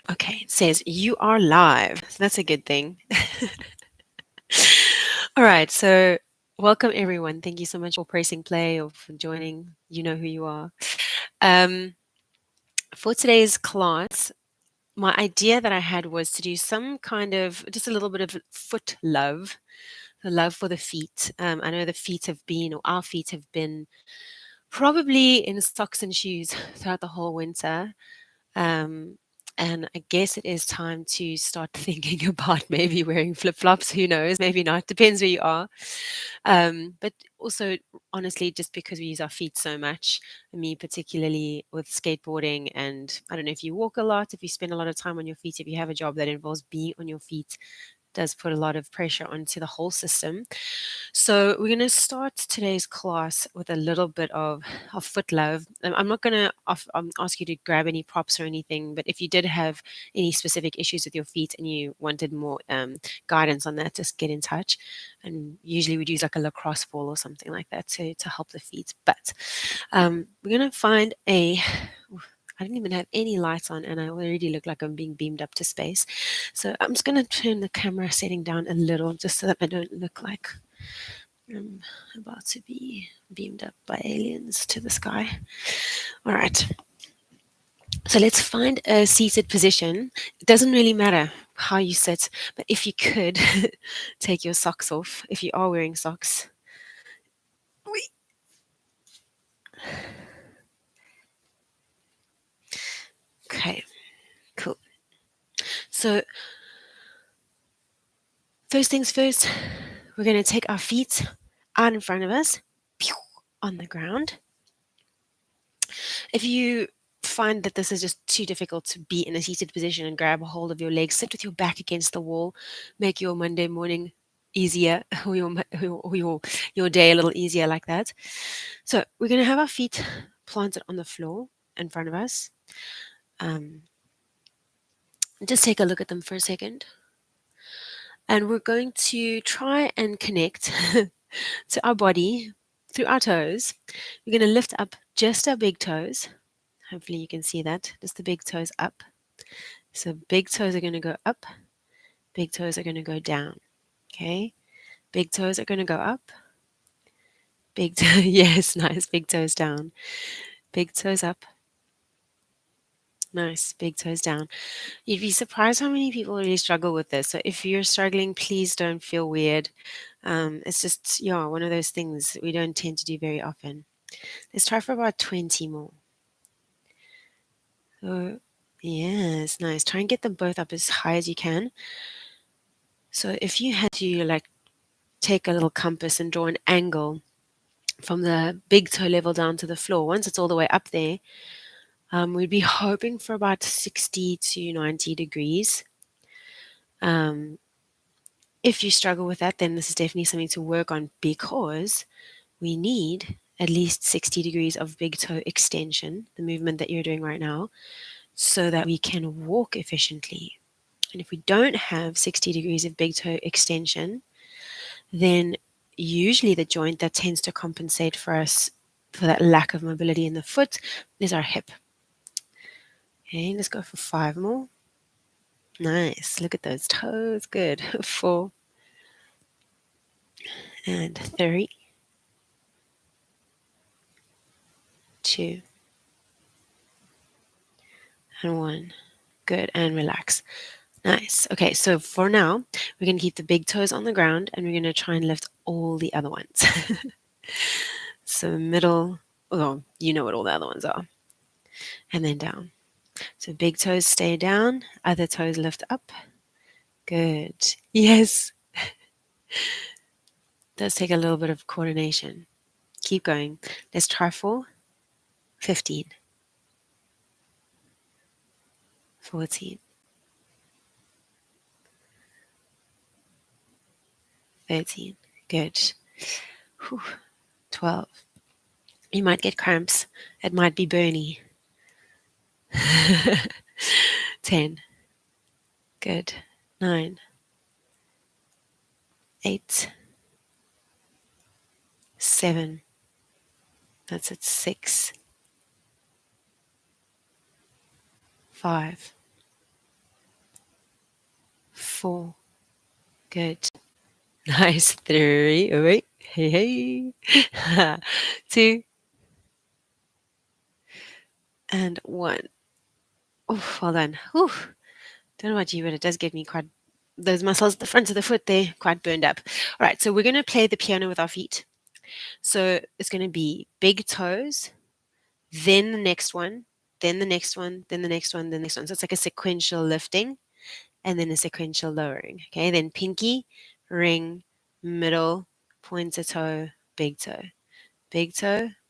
Okay, it says you are live. So that's a good thing. All right, so welcome everyone. Thank you so much for pressing play or for joining. You know who you are. Um, for today's class, my idea that I had was to do some kind of just a little bit of foot love, the love for the feet. I know the feet have been, or our feet have been, probably in socks and shoes throughout the whole winter. Um, and I guess it is time to start thinking about maybe wearing flip flops. Who knows? Maybe not. Depends where you are. But also, honestly, just because we use our feet so much, me particularly with skateboarding, and I don't know if you walk a lot, if you spend a lot of time on your feet, if you have a job that involves being on your feet, does put a lot of pressure onto the whole system. So we're going to start today's class with a little bit of foot love. I'm not going to ask you to grab any props or anything, but if you did have any specific issues with your feet and you wanted more guidance on that, just get in touch. And usually we'd use like a lacrosse ball or something like that to help the feet. But we're going to find a I didn't even have any lights on, and I already look like I'm being beamed up to space. So I'm just going to turn the camera setting down a little just so that I don't look like I'm about to be beamed up by aliens to the sky. All right. So let's find a seated position. It doesn't really matter how you sit, but if you could take your socks off, if you are wearing socks. Okay, cool. So, first things first, we're going to take our feet out in front of us on the ground. If you find that this is just too difficult to be in a seated position and grab a hold of your legs, sit with your back against the wall, make your Monday morning easier or your day a little easier like that. So we're going to have our feet planted on the floor in front of us. Um, just take a look at them for a second. And we're going to try and connect to our body through our toes. We're going to lift up just our big toes. Hopefully you can see that. Just the big toes up. So big toes are going to go up. Big toes are going to go down. Okay. Big toes are going to go up. Big toe, yes, nice. Big toes down. Big toes up. Nice. Big toes down. You'd be surprised how many people really struggle with this. So if you're struggling, please don't feel weird. It's just, yeah, one of those things we don't tend to do very often. Let's try for about 20 more. So, yes, nice. Try and get them both up as high as you can. So if you had to like take a little compass and draw an angle from the big toe level down to the floor, once it's all the way up there, we'd be hoping for about 60 to 90 degrees. Um, if you struggle with that, then this is definitely something to work on because we need at least 60 degrees of big toe extension, the movement that you're doing right now, so that we can walk efficiently. And if we don't have 60 degrees of big toe extension, then usually the joint that tends to compensate for us for that lack of mobility in the foot is our hip. Okay, let's go for 5 more. Nice. Look at those toes. Good. 4 and 3, 2 and 1. Good. And relax. Nice. Okay, so for now, we're going to keep the big toes on the ground and we're going to try and lift all the other ones. So middle, oh, you know what all the other ones are. And then down. So big toes stay down, other toes lift up. Good. Yes. Does take a little bit of coordination. Keep going. Let's try for 15, 14, 13. Good. Whew. 12. You might get cramps. It might be burny. 10. Good. 9, 8, 7. That's at 6, 5, 4. Good. Nice. 3. Oh, wait. Hey, hey. 2 and 1. Oh, well done. Whew. Don't know about you, but it does get me quite, those muscles at the front of the foot there, quite burned up. All right, so we're going to play the piano with our feet. So it's going to be big toes, then the next one, then the next one, then the next one, then the next one. So it's like a sequential lifting and then a sequential lowering. Okay, then pinky, ring, middle, pointer toe, big toe,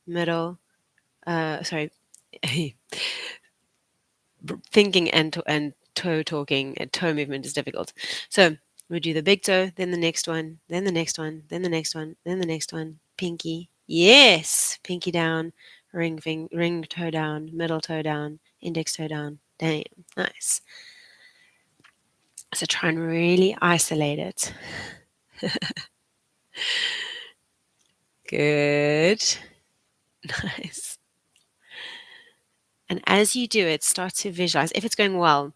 middle, sorry, thinking and toe talking and toe movement is difficult. So we do the big toe, then the next one, then the next one, then the next one, then the next one. Pinky, yes, pinky down, ring toe down, middle toe down, index toe down. Damn, nice. So try and really isolate it. Good, nice. And as you do it, start to visualize. If it's going well,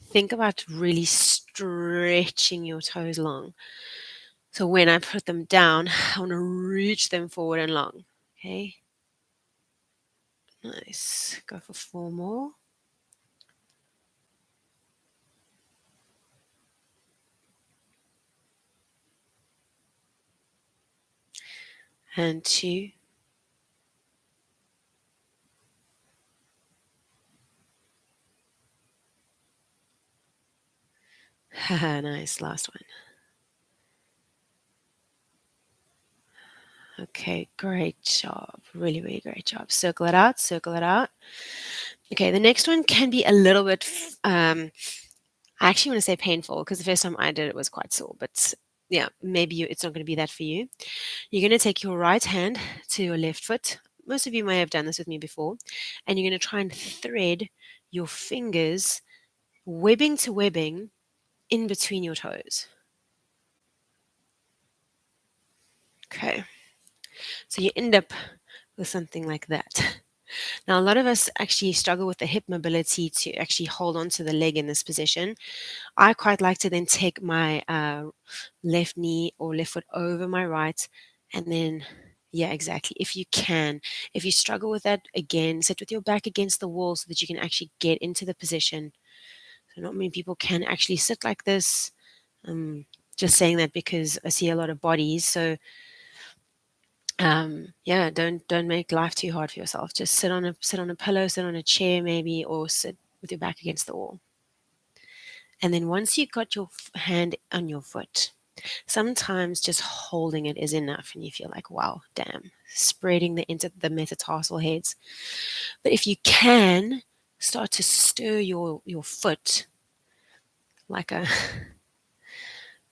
think about really stretching your toes long. So when I put them down, I want to reach them forward and long. Okay, nice. Go for 4 more. And 2. Nice. Last one. Okay, great job. Really, really great job. Circle it out, circle it out. Okay, the next one can be a little bit, I actually want to say painful because the first time I did it was quite sore, but yeah, maybe it's not going to be that for you. You're going to take your right hand to your left foot. Most of you may have done this with me before. And you're going to try and thread your fingers webbing to webbing in between your toes. Okay. So you end up with something like that. Now, a lot of us actually struggle with the hip mobility to actually hold on to the leg in this position. I quite like to then take my left knee or left foot over my right and then yeah, exactly. If you can, if you struggle with that, again, sit with your back against the wall so that you can actually get into the position. So not many people can actually sit like this. Just saying that because I see a lot of bodies. So yeah, don't make life too hard for yourself. Just sit on a pillow, sit on a chair maybe, or sit with your back against the wall. And then once you got your hand on your foot, sometimes just holding it is enough, and you feel like, wow, damn, spreading the metatarsal heads. But if you can, start to stir your foot like a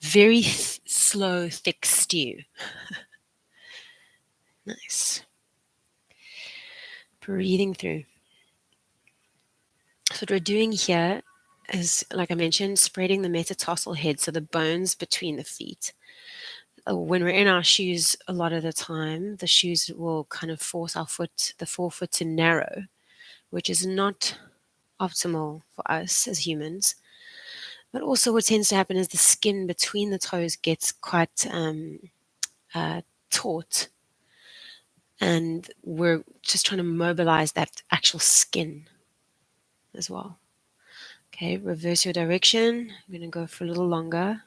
very slow, thick stew. Nice. Breathing through. So what we're doing here is, like I mentioned, spreading the metatarsal head, so the bones between the feet. When we're in our shoes, a lot of the time, the shoes will kind of force the forefoot to narrow, which is not optimal for us as humans. But also, what tends to happen is the skin between the toes gets quite taut, and we're just trying to mobilize that actual skin as well. Okay, reverse your direction. I'm going to go for a little longer.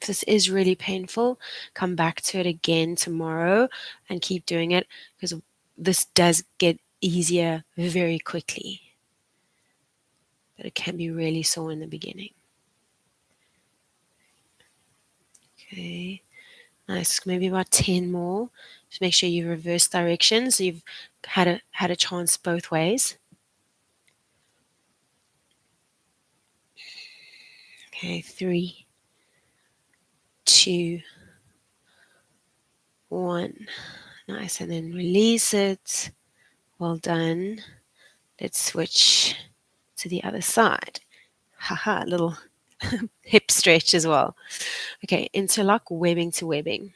If this is really painful, come back to it again tomorrow and keep doing it because this does get easier very quickly. But it can be really sore in the beginning. Okay, nice. Maybe about 10 more. Just make sure you reverse direction so you've had a chance both ways. Okay, 3, 2, 1. Nice, and then release it. Well done. Let's switch to the other side. Haha, little hip stretch as well. Okay, interlock webbing to webbing.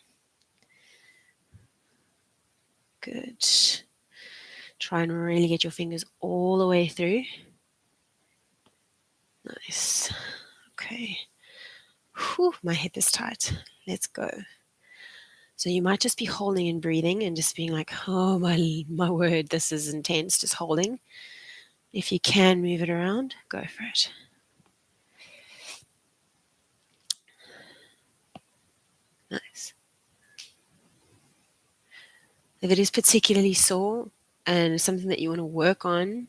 Good. Try and really get your fingers all the way through. Nice. Okay. Whew, my hip is tight. Let's go. So you might just be holding and breathing and just being like, oh my word, this is intense, just holding. If you can move it around, go for it. Nice. If it is particularly sore and something that you want to work on,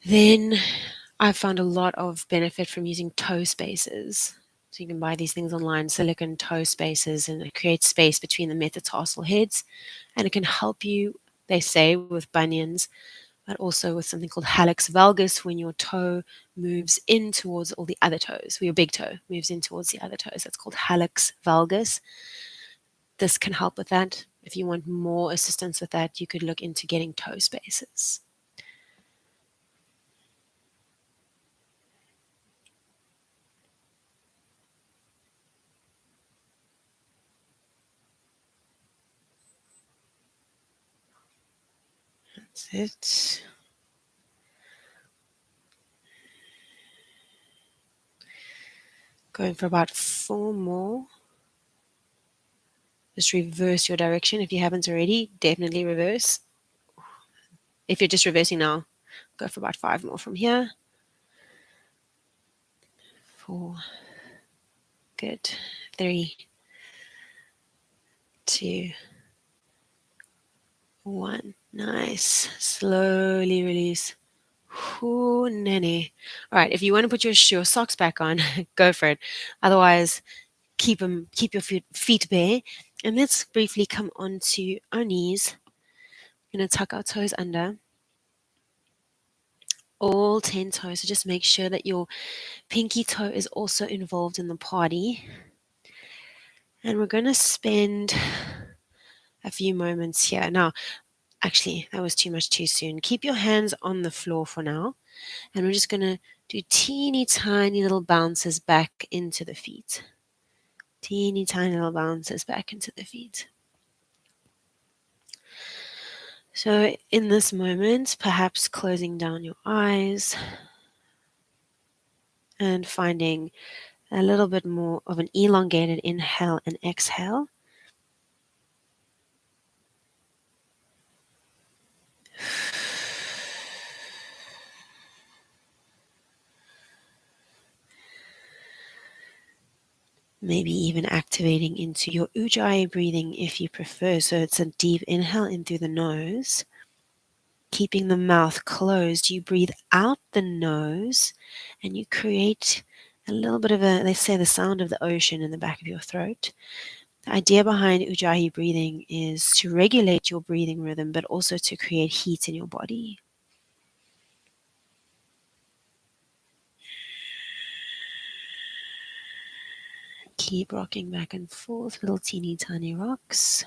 then I've found a lot of benefit from using toe spacers. So you can buy these things online, silicone toe spacers, and it creates space between the metatarsal heads. And it can help you, they say, with bunions, but also with something called hallux valgus when your toe moves in towards all the other toes, or your big toe moves in towards the other toes. That's called hallux valgus. This can help with that. If you want more assistance with that, you could look into getting toe spacers. That's it. Going for about 4 more. Just reverse your direction. If you haven't already, definitely reverse. If you're just reversing now, go for about 5 more from here. 4. Good. 3, 2, 1. Nice. Slowly release. Ooh, nanny. All right. If you want to put your socks back on, go for it. Otherwise, keep your feet bare. And let's briefly come onto our knees. We're going to tuck our toes under. All 10 toes. So just make sure that your pinky toe is also involved in the party. And we're going to spend a few moments here. Now, actually, that was too much too soon. Keep your hands on the floor for now. And we're just going to do teeny tiny little bounces back into the feet. Teeny tiny little bounces back into the feet. So in this moment, perhaps closing down your eyes and finding a little bit more of an elongated inhale and exhale. Maybe even activating into your ujjayi breathing if you prefer. So it's a deep inhale in through the nose. Keeping the mouth closed, you breathe out the nose and you create a little bit of they say the sound of the ocean in the back of your throat. The idea behind ujjayi breathing is to regulate your breathing rhythm, but also to create heat in your body. Keep rocking back and forth, little teeny tiny rocks.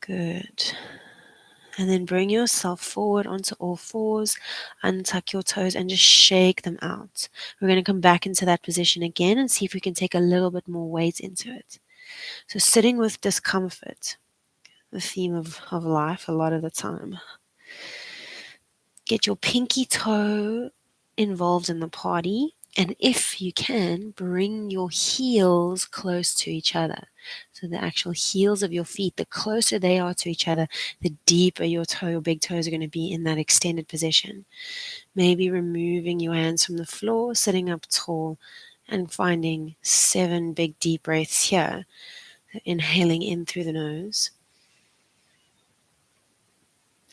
Good. And then bring yourself forward onto all fours, untuck your toes and just shake them out. We're going to come back into that position again and see if we can take a little bit more weight into it. So sitting with discomfort, the theme of life a lot of the time. Get your pinky toe involved in the party. And if you can, bring your heels close to each other. So the actual heels of your feet, the closer they are to each other, the deeper your big toes are going to be in that extended position. Maybe removing your hands from the floor, sitting up tall, and finding 7 big deep breaths here. Inhaling in through the nose.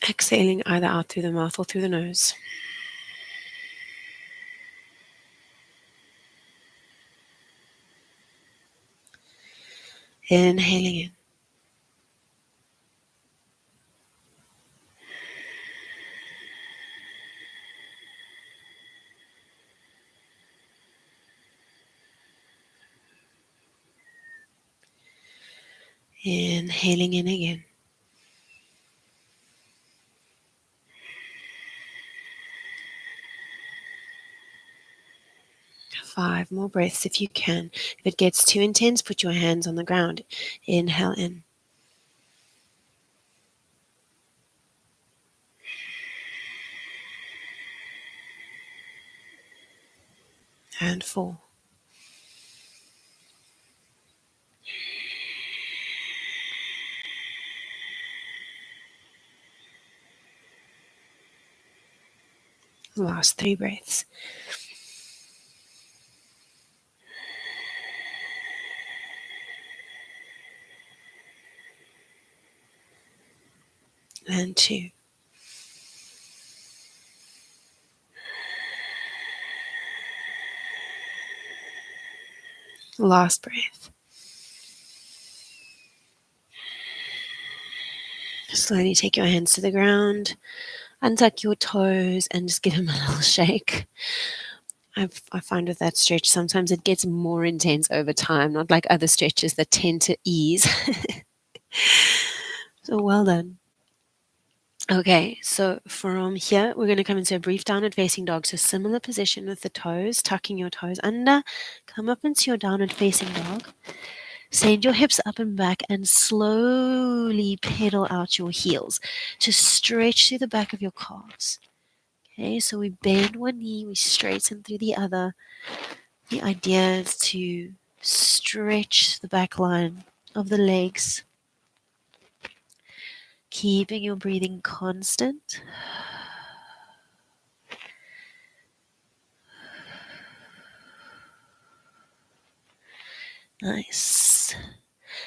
Exhaling either out through the mouth or through the nose. Inhaling in. Inhaling in again. 5 more breaths if you can. If it gets too intense, put your hands on the ground. Inhale in. and 4. Last 3 breaths. And 2. Last breath. Slowly take your hands to the ground, untuck your toes, and just give them a little shake. I find with that stretch, sometimes it gets more intense over time, not like other stretches that tend to ease. So well done. Okay, so from here, we're going to come into a brief downward facing dog. So similar position with the toes, tucking your toes under, come up into your downward facing dog. Send your hips up and back and slowly pedal out your heels to stretch through the back of your calves. Okay, so we bend one knee, we straighten through the other. The idea is to stretch the back line of the legs, keeping your breathing constant. Nice.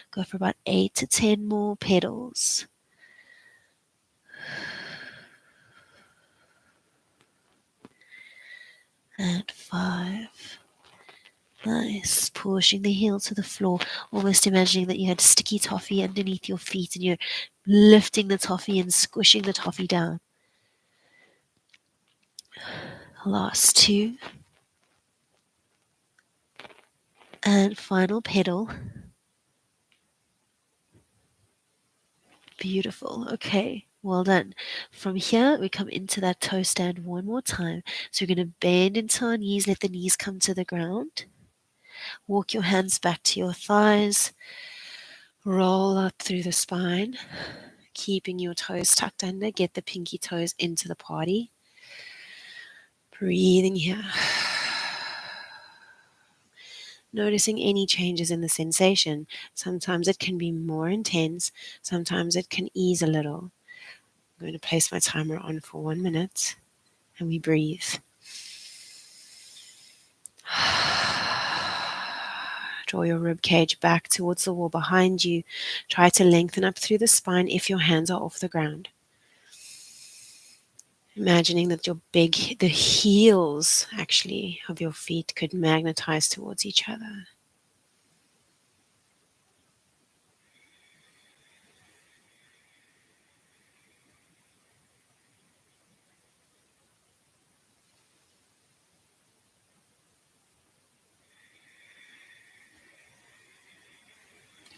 Go for about 8 to 10 more pedals. And 5. Nice. Pushing the heel to the floor, almost imagining that you had sticky toffee underneath your feet and you're lifting the toffee and squishing the toffee down. Last 2. And final pedal. Beautiful. Okay. Well done. From here, we come into that toe stand one more time. So we're going to bend into our knees, let the knees come to the ground. Walk your hands back to your thighs. Roll up through the spine, keeping your toes tucked under. Get the pinky toes into the party. Breathing here. Noticing any changes in the sensation. Sometimes it can be more intense. Sometimes it can ease a little. I'm going to place my timer on for 1 minute and we breathe. Draw your rib cage back towards the wall behind you. Try to lengthen up through the spine if your hands are off the ground. Imagining that the heels actually of your feet could magnetize towards each other.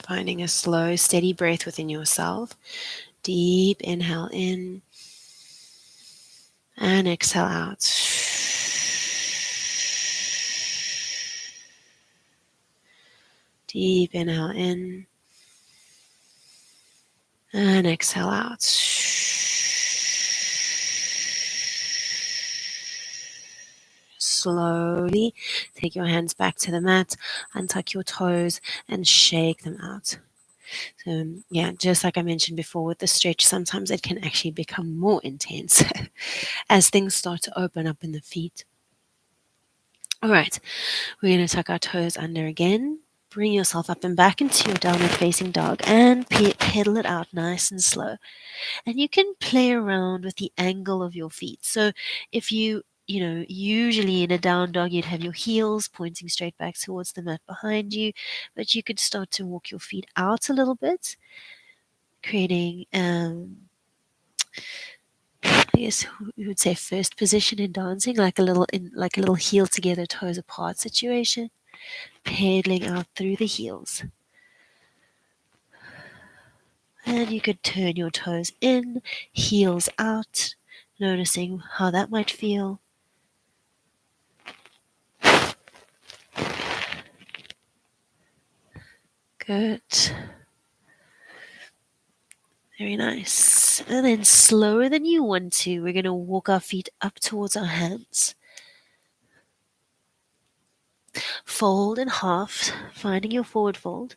Finding a slow, steady breath within yourself. Deep inhale in and exhale out. Deep inhale in and exhale out. Slowly take your hands back to the mat, untuck your toes, and shake them out. So, yeah, just like I mentioned before with the stretch, sometimes it can actually become more intense as things start to open up in the feet. All right, we're going to tuck our toes under again. Bring yourself up and back into your downward facing dog and pedal it out nice and slow. And you can play around with the angle of your feet. So if usually in a down dog, you'd have your heels pointing straight back towards the mat behind you, but you could start to walk your feet out a little bit, creating, I guess we would say first position in dancing, like a little heel together, toes apart situation, pedaling out through the heels. And you could turn your toes in, heels out, noticing how that might feel. Good. Very nice. And then slower than you want to, we're going to walk our feet up towards our hands. Fold in half, finding your forward fold,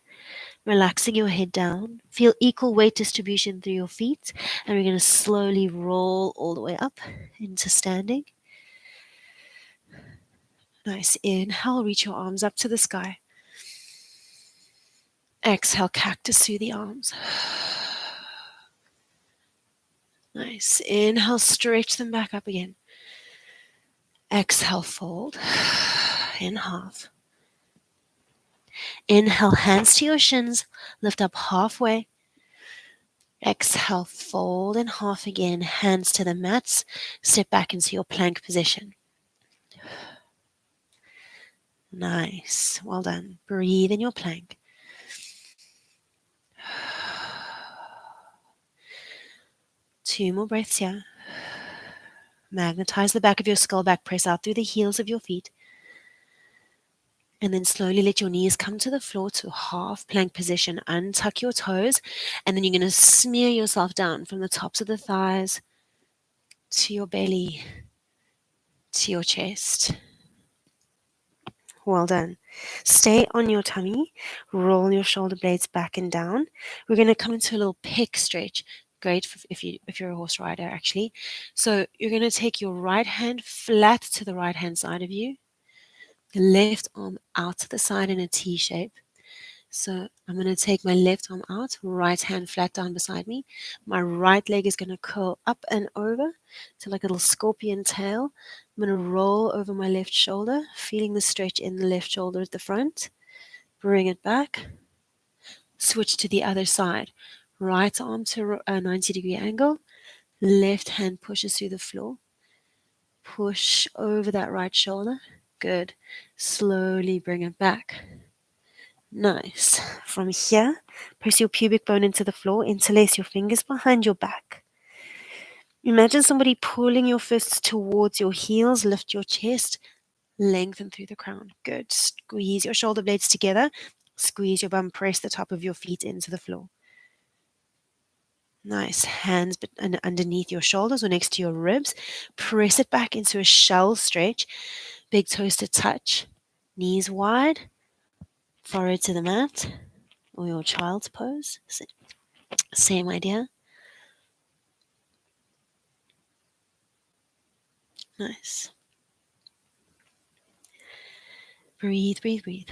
relaxing your head down. Feel equal weight distribution through your feet, and we're going to slowly roll all the way up into standing. Nice. Inhale, reach your arms up to the sky. Exhale, cactus through the arms. Nice. Inhale, stretch them back up again. Exhale, fold in half. Inhale, hands to your shins, lift up halfway. Exhale, fold in half again, hands to the mats, step back into your plank position. Nice, well done. Breathe in your plank. Two more breaths here. Magnetize the back of your skull back, press out through the heels of your feet. And then slowly let your knees come to the floor to half plank position. Untuck your toes. And then you're going to smear yourself down from the tops of the thighs to your belly, to your chest. Well done. Stay on your tummy. Roll your shoulder blades back and down. We're going to come into a little pec stretch. Great if you're a horse rider, actually. So you're going to take your right hand flat to the right hand side of you. The left arm out to the side in a T shape. So I'm going to take my left arm out, right hand flat down beside me. My right leg is going to curl up and over to like a little scorpion tail. I'm going to roll over my left shoulder, feeling the stretch in the left shoulder at the front. Bring it back. Switch to the other side. Right arm to a 90-degree angle. Left hand pushes through the floor. Push over that right shoulder. Good. Slowly bring it back. Nice. From here, press your pubic bone into the floor, interlace your fingers behind your back. Imagine somebody pulling your fists towards your heels, lift your chest, lengthen through the crown. Good. Squeeze your shoulder blades together, squeeze your bum, press the top of your feet into the floor. Nice. Hands underneath your shoulders or next to your ribs. Press it back into a shell stretch. Big toes to touch. Knees wide. Forehead to the mat or your child's pose. Same idea. Nice. Breathe, breathe, breathe.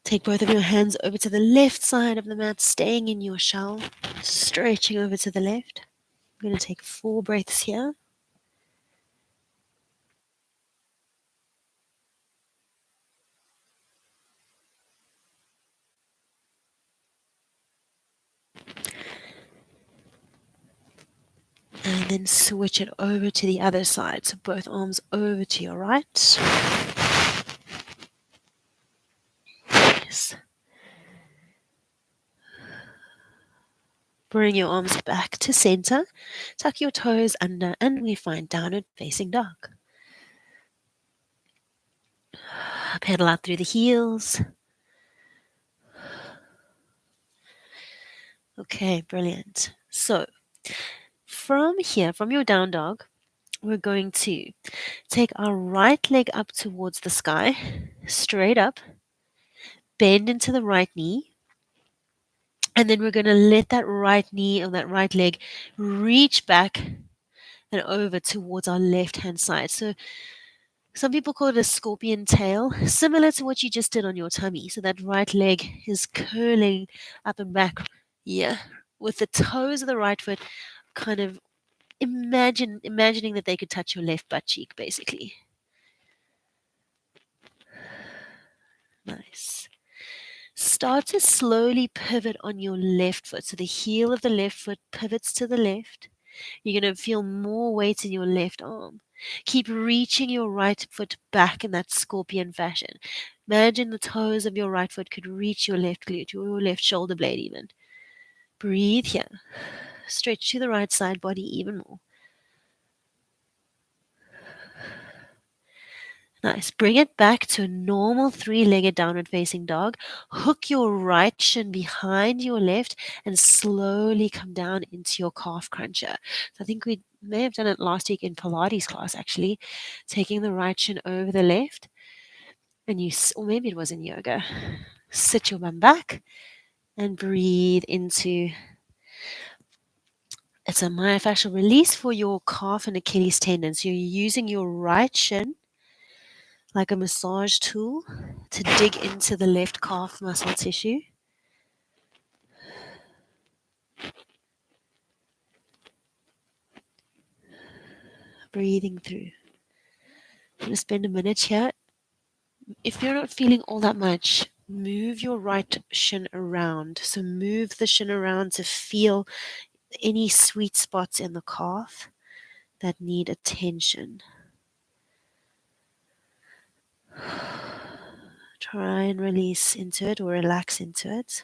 Take both of your hands over to the left side of the mat, staying in your shell, stretching over to the left. I'm going to take 4 breaths here. And then switch it over to the other side. So both arms over to your right. Yes. Bring your arms back to center. Tuck your toes under and we find downward facing dog. Pedal out through the heels. Okay, brilliant. So from here, from your down dog, we're going to take our right leg up towards the sky, straight up, bend into the right knee, and then we're going to let that right knee or that right leg reach back and over towards our left hand side. So some people call it a scorpion tail, similar to what you just did on your tummy. So that right leg is curling up and back, yeah, with the toes of the right foot kind of imagining that they could touch your left butt cheek, basically. Nice. Start to slowly pivot on your left foot. So the heel of the left foot pivots to the left. You're going to feel more weight in your left arm. Keep reaching your right foot back in that scorpion fashion. Imagine the toes of your right foot could reach your left glute, your left shoulder blade even. Breathe here. Stretch to the right side body even more. Nice. Bring it back to a normal three-legged downward facing dog. Hook your right shin behind your left and slowly come down into your calf cruncher. So I think we may have done it last week in Pilates class actually, taking the right shin over the left and or maybe it was in yoga. Sit your bum back and breathe into. It's a myofascial release for your calf and Achilles tendon. So you're using your right shin like a massage tool to dig into the left calf muscle tissue. Breathing through. I'm going to spend a minute here. If you're not feeling all that much, move your right shin around. So move the shin around to feel any sweet spots in the calf that need attention. Try and release into it or relax into it.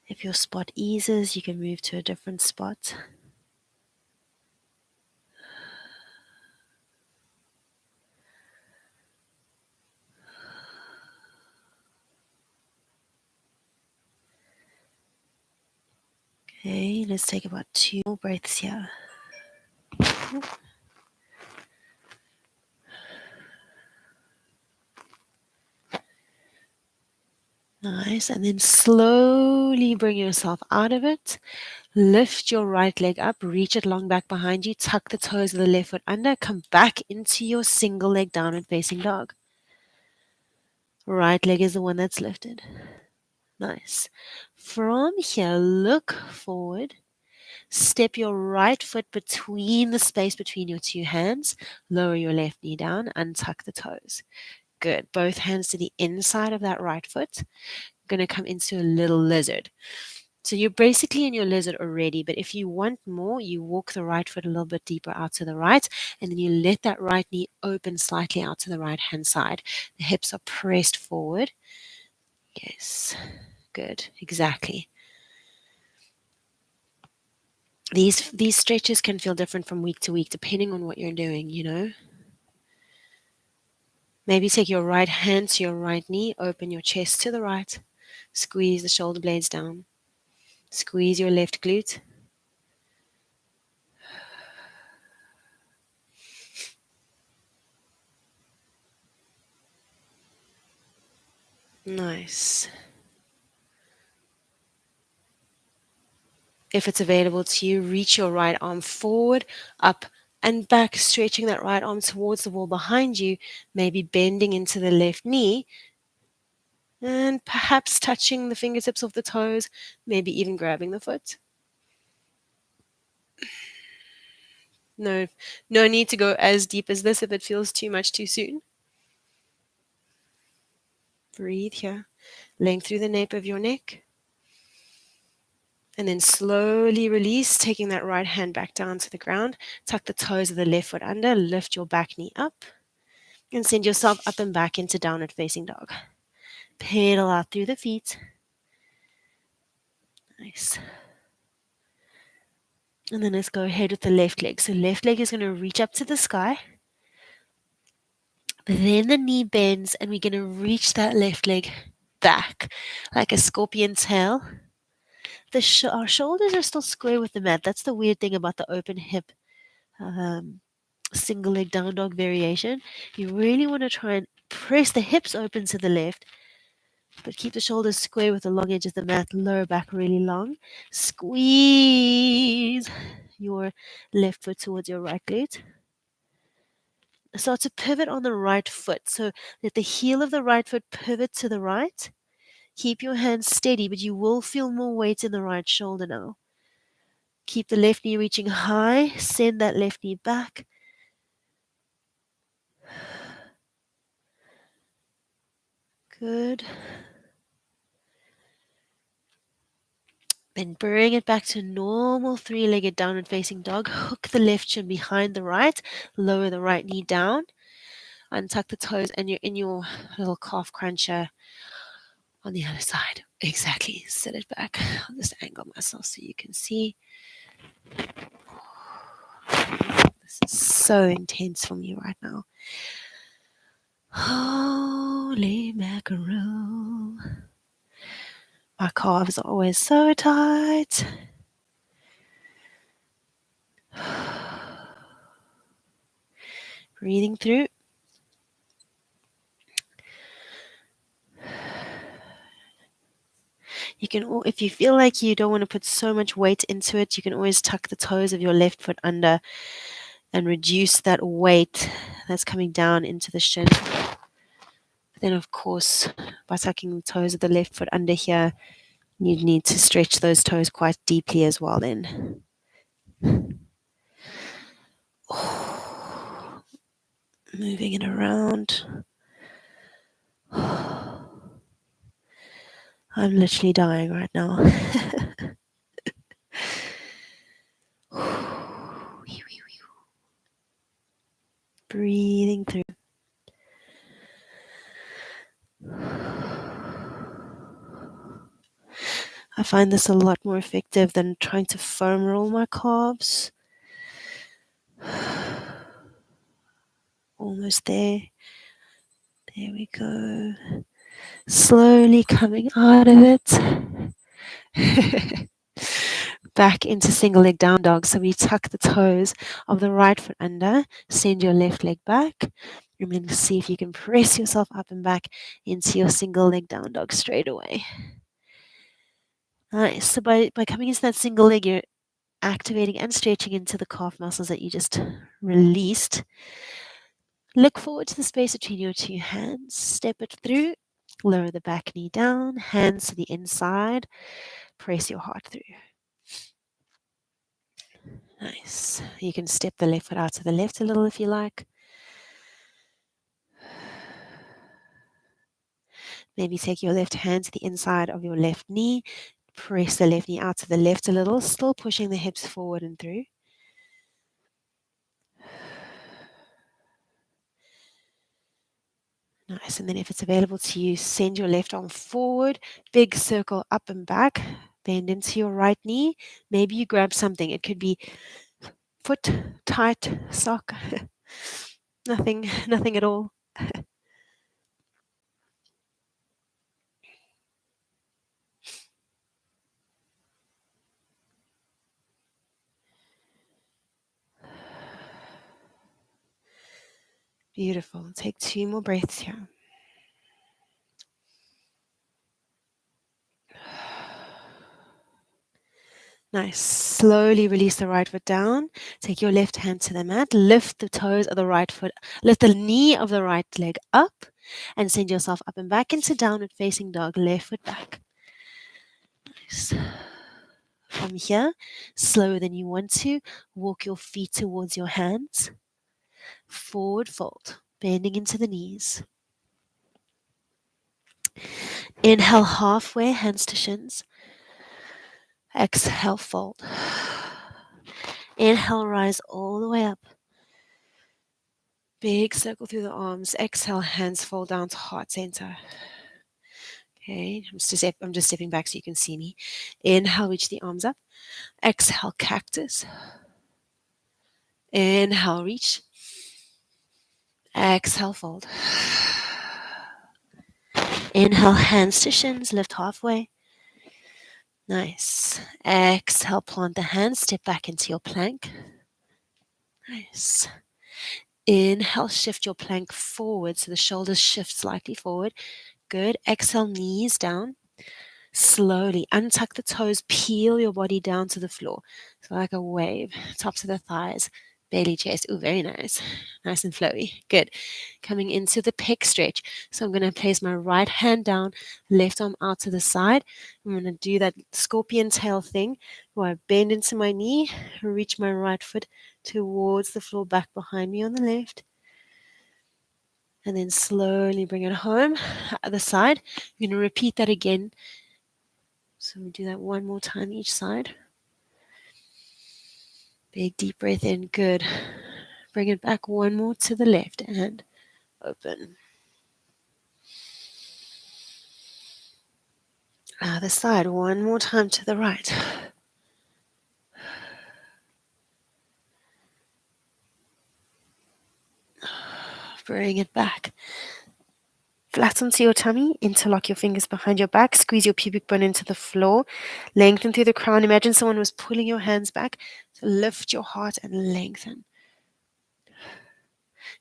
If your spot eases, you can move to a different spot. Okay, let's take about 2 more breaths here. Nice. And then slowly bring yourself out of it. Lift your right leg up, reach it long back behind you, tuck the toes of the left foot under, come back into your single leg downward facing dog. Right leg is the one that's lifted. Nice. From here, look forward. Step your right foot between the space between your two hands. Lower your left knee down, untuck the toes. Good. Both hands to the inside of that right foot. Going to come into a little lizard. So you're basically in your lizard already, but if you want more, you walk the right foot a little bit deeper out to the right, and then you let that right knee open slightly out to the right-hand side. The hips are pressed forward. Yes, good, exactly. These stretches can feel different from week to week, depending on what you're doing, you know. Maybe take your right hand to your right knee, open your chest to the right, squeeze the shoulder blades down, squeeze your left glute. Nice. If it's available to you, reach your right arm forward, up, and back, stretching that right arm towards the wall behind you, maybe bending into the left knee, and perhaps touching the fingertips of the toes, maybe even grabbing the foot. No, no need to go as deep as this if it feels too much too soon. Breathe here. Length through the nape of your neck. And then slowly release, taking that right hand back down to the ground. Tuck the toes of the left foot under, lift your back knee up, and send yourself up and back into downward facing dog. Pedal out through the feet. Nice. And then let's go ahead with the left leg. So left leg is going to reach up to the sky. Then the knee bends and we're going to reach that left leg back like a scorpion tail. Our shoulders are still square with the mat. That's the weird thing about the open hip single leg down dog variation. You really want to try and press the hips open to the left, but keep the shoulders square with the long edge of the mat, lower back really long. Squeeze your left foot towards your right glute. Start to pivot on the right foot. So let the heel of the right foot pivot to the right. Keep your hands steady, but you will feel more weight in the right shoulder now. Keep the left knee reaching high. Send that left knee back. Good. Then bring it back to normal three-legged downward facing dog. Hook the left shin behind the right. Lower the right knee down. Untuck the toes and you're in your little calf cruncher on the other side. Exactly. Set it back. I'll just angle myself so you can see. This is so intense for me right now. Holy mackerel. My calves are always so tight. Breathing through. You can, if you feel like you don't want to put so much weight into it, you can always tuck the toes of your left foot under and reduce that weight that's coming down into the shin. But then, of course, by tucking the toes of the left foot under here, you'd need to stretch those toes quite deeply as well then. Moving it around. I'm literally dying right now. Breathing through. I find this a lot more effective than trying to foam roll my calves. Almost there. There we go. Slowly coming out of it. Back into single leg down dog. So we tuck the toes of the right foot under, send your left leg back, and then see if you can press yourself up and back into your single leg down dog straight away. Nice. So by coming into that single leg, you're activating and stretching into the calf muscles that you just released. Look forward to the space between your two hands. Step it through. Lower the back knee down. Hands to the inside. Press your heart through. Nice. You can step the left foot out to the left a little if you like. Maybe take your left hand to the inside of your left knee. Press the left knee out to the left a little, still pushing the hips forward and through. Nice. And then if it's available to you, send your left arm forward, big circle up and back, bend into your right knee. Maybe you grab something. It could be foot, tight, sock, nothing at all. Beautiful. Take 2 more breaths here. Nice. Slowly release the right foot down. Take your left hand to the mat. Lift the toes of the right foot. Lift the knee of the right leg up and send yourself up and back into downward facing dog. Left foot back. Nice. From here, slower than you want to, walk your feet towards your hands. Forward fold, bending into the knees. Inhale halfway, hands to shins. Exhale, fold. Inhale, rise all the way up. Big circle through the arms. Exhale, hands fall down to heart center. Okay, I'm just stepping back so you can see me. Inhale, reach the arms up. Exhale, cactus. Inhale, reach. Exhale, fold. Inhale, hands to shins, lift halfway. Nice. Exhale, plant the hands, step back into your plank. Nice. Inhale, shift your plank forward so the shoulders shift slightly forward. Good. Exhale, knees down. Slowly untuck the toes, peel your body down to the floor. So like a wave, tops of the thighs, belly, chest. Oh, very nice. Nice and flowy. Good. Coming into the pec stretch. So I'm going to place my right hand down, left arm out to the side. I'm going to do that scorpion tail thing where I bend into my knee, reach my right foot towards the floor, back behind me on the left. And then slowly bring it home, other side. You're going to repeat that again. So we do that one more time each side. Big deep breath in. Good. Bring it back one more to the left and open. Other side, one more time to the right. Bring it back. Flat onto your tummy, interlock your fingers behind your back, squeeze your pubic bone into the floor, lengthen through the crown. Imagine someone was pulling your hands back. So lift your heart and lengthen.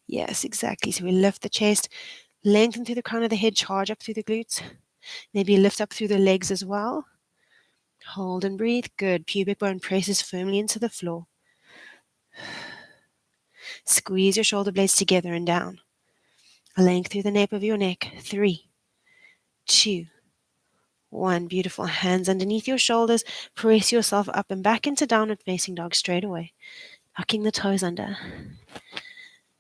Yes, exactly. So we lift the chest, lengthen through the crown of the head, charge up through the glutes. Maybe lift up through the legs as well. Hold and breathe. Good. Pubic bone presses firmly into the floor. Squeeze your shoulder blades together and down. Length through the nape of your neck. 3, 2, 1. Beautiful. Hands underneath your shoulders. Press yourself up and back into downward facing dog straight away. Tucking the toes under.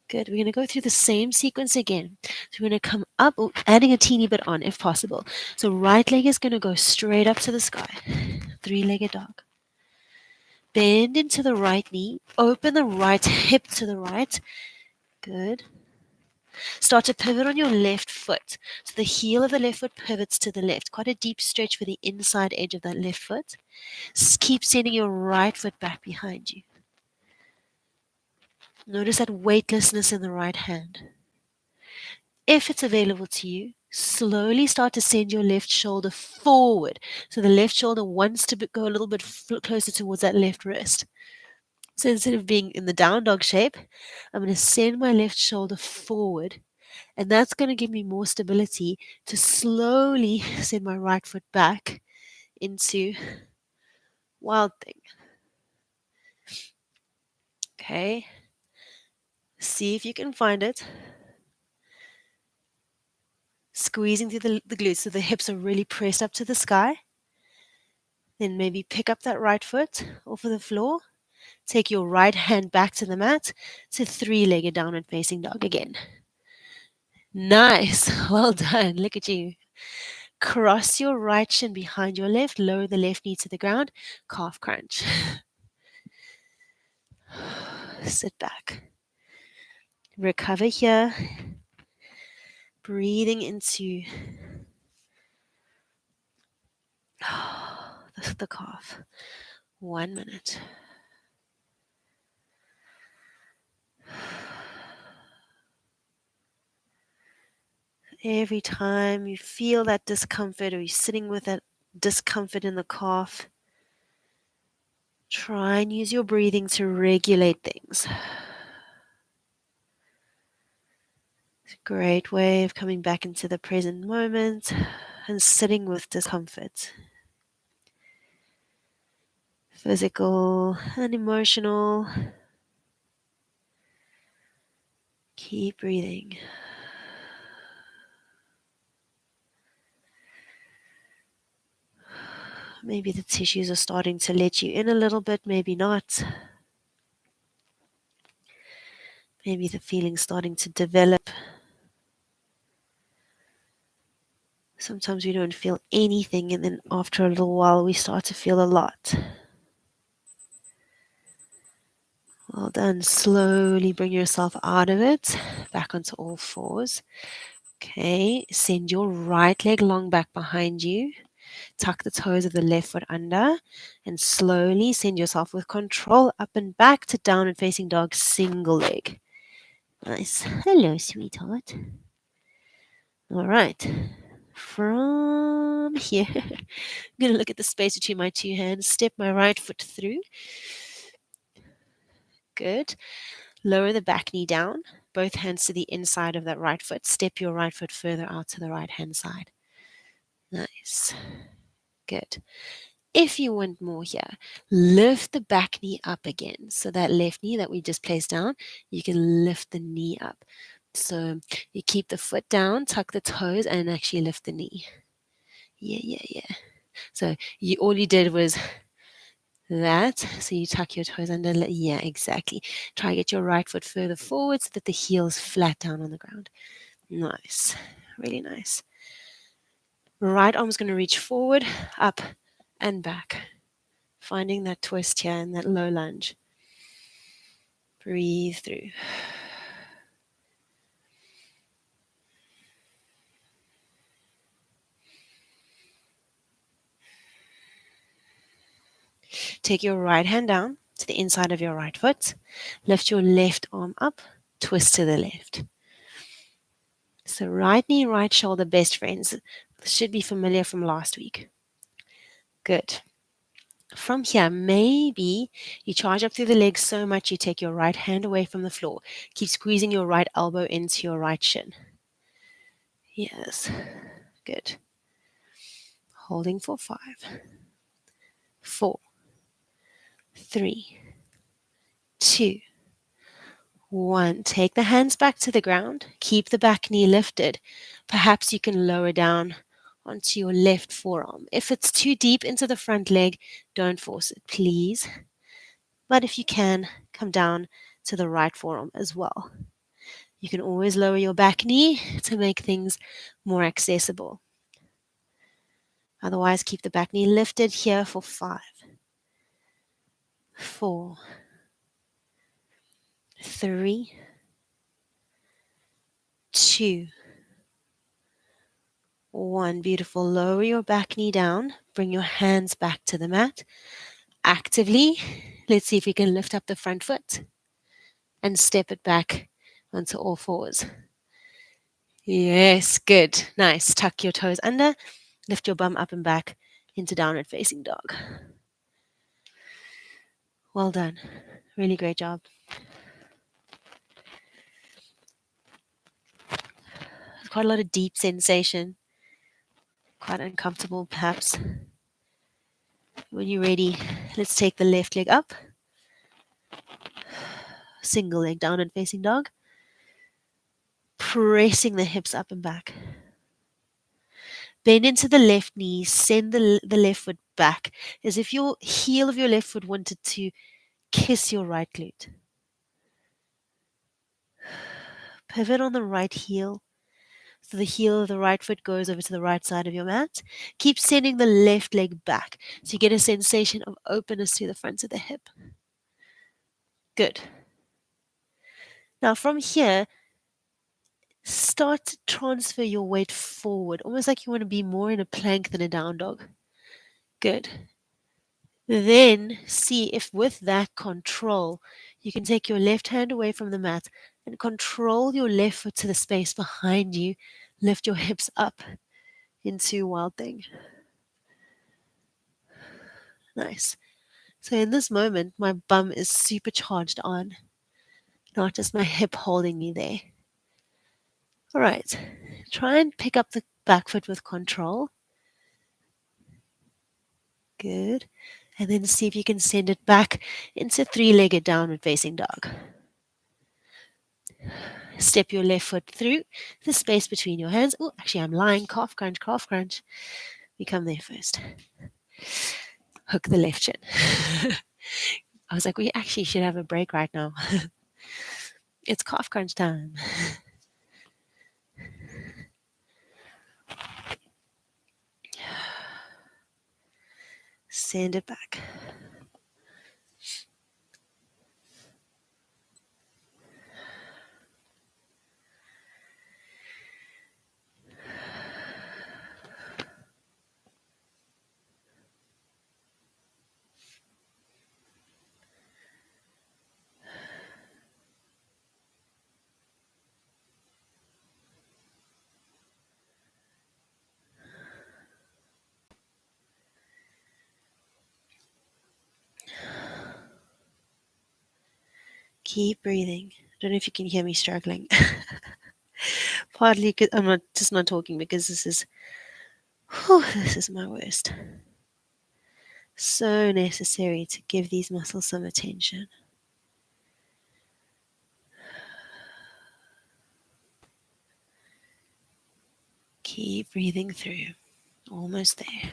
Good. We're going to go through the same sequence again. So we're going to come up, adding a teeny bit on if possible. So right leg is going to go straight up to the sky. 3-legged dog. Bend into the right knee. Open the right hip to the right. Good. Start to pivot on your left foot. So the heel of the left foot pivots to the left. Quite a deep stretch for the inside edge of that left foot. Keep sending your right foot back behind you. Notice that weightlessness in the right hand. If it's available to you, slowly start to send your left shoulder forward. So the left shoulder wants to go a little bit closer towards that left wrist. So instead of being in the down dog shape, I'm going to send my left shoulder forward. And that's going to give me more stability to slowly send my right foot back into wild thing. Okay. See if you can find it. Squeezing through the glutes so the hips are really pressed up to the sky. Then maybe pick up that right foot off of the floor. Take your right hand back to the mat to 3-legged downward facing dog again. Nice. Well done. Look at you. Cross your right shin behind your left. Lower the left knee to the ground. Calf crunch. Sit back. Recover here. Breathing into the calf. 1 minute. Every time you feel that discomfort or you're sitting with that discomfort in the calf, try and use your breathing to regulate things. It's a great way of coming back into the present moment and sitting with discomfort. Physical and emotional. Keep breathing. Maybe the tissues are starting to let you in a little bit, maybe not. Maybe the feeling's starting to develop. Sometimes we don't feel anything, and then after a little while, we start to feel a lot. Well done. Slowly bring yourself out of it, back onto all fours. Okay, send your right leg long back behind you. Tuck the toes of the left foot under, and slowly send yourself with control up and back to downward facing dog, single leg. Nice. Hello, sweetheart. All right. From here, I'm going to look at the space between my two hands, step my right foot through. Good. Lower the back knee down, both hands to the inside of that right foot. Step your right foot further out to the right hand side. Nice. Good. If you want more here, lift the back knee up again. So that left knee that we just placed down, you can lift the knee up. So you keep the foot down, tuck the toes, and actually lift the knee. Yeah. So all you did was that. So you tuck your toes under. Yeah, exactly. Try to get your right foot further forward so that the heel is flat down on the ground. Nice. Really nice. Right arm's going to reach forward, up, and back. Finding that twist here in that low lunge. Breathe through. Take your right hand down to the inside of your right foot. Lift your left arm up. Twist to the left. So right knee, right shoulder, best friends. This should be familiar from last week. Good. From here, maybe you charge up through the legs so much you take your right hand away from the floor. Keep squeezing your right elbow into your right shin. Yes. Good. Holding for 5, 4, 3, 2, 1. Take the hands back to the ground. Keep the back knee lifted. Perhaps you can lower down onto your left forearm. If it's too deep into the front leg, don't force it, please. But if you can, come down to the right forearm as well. You can always lower your back knee to make things more accessible. Otherwise, keep the back knee lifted here for 5, 4, 3, 2, 1. Beautiful. Lower your back knee down. Bring your hands back to the mat. Actively, let's see if we can lift up the front foot and step it back onto all fours. Yes, good. Nice. Tuck your toes under. Lift your bum up and back into downward facing dog. Well done. Really great job. Quite a lot of deep sensation. Quite uncomfortable, perhaps. When you're ready, let's take the left leg up. Single leg downward facing dog. Pressing the hips up and back. Bend into the left knee. Send the left foot back as if your heel of your left foot wanted to kiss your right glute. Pivot on the right heel. So the heel of the right foot goes over to the right side of your mat. Keep sending the left leg back so you get a sensation of openness to the front of the hip. Good. Now from here, start to transfer your weight forward, almost like you want to be more in a plank than a down dog. Good. Then see if with that control, you can take your left hand away from the mat and control your left foot to the space behind you. Lift your hips up into Wild Thing. Nice. So in this moment, my bum is supercharged on, not just my hip holding me there. All right. Try and pick up the back foot with control. Good. And then see if you can send it back into 3-legged downward facing dog. Step your left foot through the space between your hands. Oh, actually, I'm lying. Calf crunch, calf crunch. We come there first. Hook the left shin. I was like, we actually should have a break right now. It's calf crunch time. Send it back. Keep breathing. I don't know if you can hear me struggling. Partly because I'm not talking because this is my worst. So necessary to give these muscles some attention. Keep breathing through. Almost there.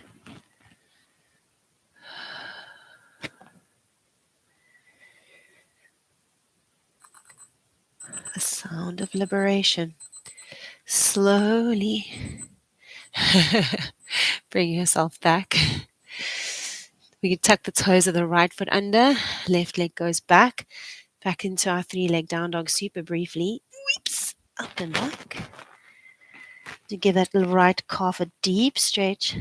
The sound of liberation. Slowly bring yourself back. We can tuck the toes of the right foot under. Left leg goes back into our 3-leg down dog super briefly. Weeps, up and back. To give that little right calf a deep stretch.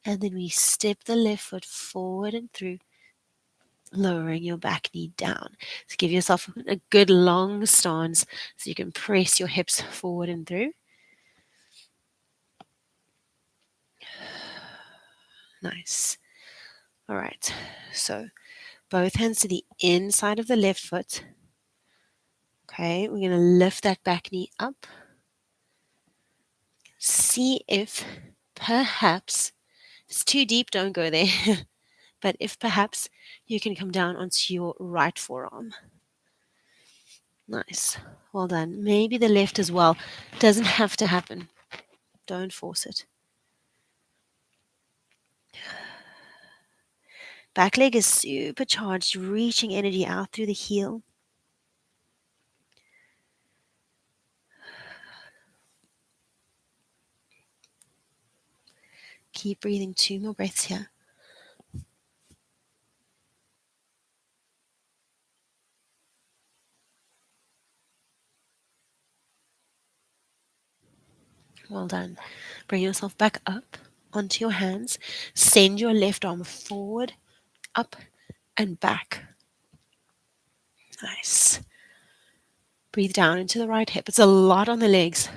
And then we step the left foot forward and through, lowering your back knee down. So give yourself a good long stance so you can press your hips forward and through. Nice. All right. So both hands to the inside of the left foot. Okay, we're going to lift that back knee up. See if perhaps it's too deep, don't go there. But if perhaps you can come down onto your right forearm. Nice. Well done. Maybe the left as well. Doesn't have to happen. Don't force it. Back leg is supercharged, reaching energy out through the heel. Keep breathing. 2 more breaths here. Well done. Bring yourself back up onto your hands. Send your left arm forward, up, and back. Nice. Breathe down into the right hip. It's a lot on the legs.